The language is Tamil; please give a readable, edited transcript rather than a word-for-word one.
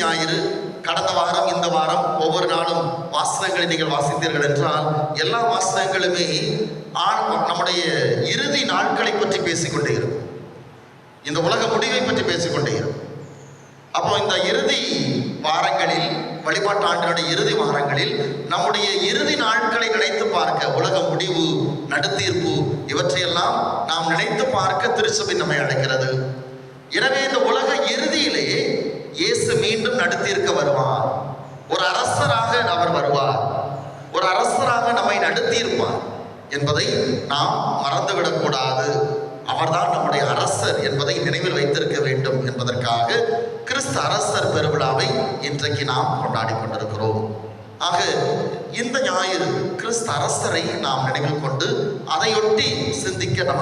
ஞாயிறு, கடந்த வாரம், இந்த வாரம் ஒவ்வொரு நாளும் வாசகங்களை நீங்கள் வாசித்தீர்கள் என்றால் எல்லா வாசகங்களுமே நம்முடைய இறுதி நாட்களை பற்றி பேசிக்கொண்டே இருக்கும். இந்த உலக முடிவை பற்றி பேசிக்கொண்டே இருக்கும். அப்போ இந்த இறுதி வாரங்களில், வழிபாட்டு ஆண்டுகளுடைய இறுதி வாரங்களில் நம்முடைய இறுதி நாட்களை நினைத்து பார்க்க, உலக முடிவு, நடுத்தீர்ப்பு, இவற்றையெல்லாம் நாம் நினைத்து பார்க்க திருச்சபை நம்மை அழைக்கிறது. எனவே இந்த உலக இறுதியிலே இயேசு மீண்டும் நடுத்தீர்க்க வருவார். ஒரு அரசராக அவர் வருவார். ஒரு அரசராக நம்மை நடுத்தீர்ப்பார் என்பதை நாம் மறந்துவிடக்கூடாது. அவர்தான் நம்முடைய அரசர் என்பதை நினைவில் வைத்திருக்க வேண்டும் என்பதற்காக கிறிஸ்து அரசர் பெருவிழாவை இன்றைக்கு நாம் கொண்டாடி கொண்டிருக்கிறோம். ஆக இந்த ஞாயிறு கிறிஸ்து அரசரை நாம் நினைவில் கொண்டு அதையொட்டி சிந்திக்க நமக்கு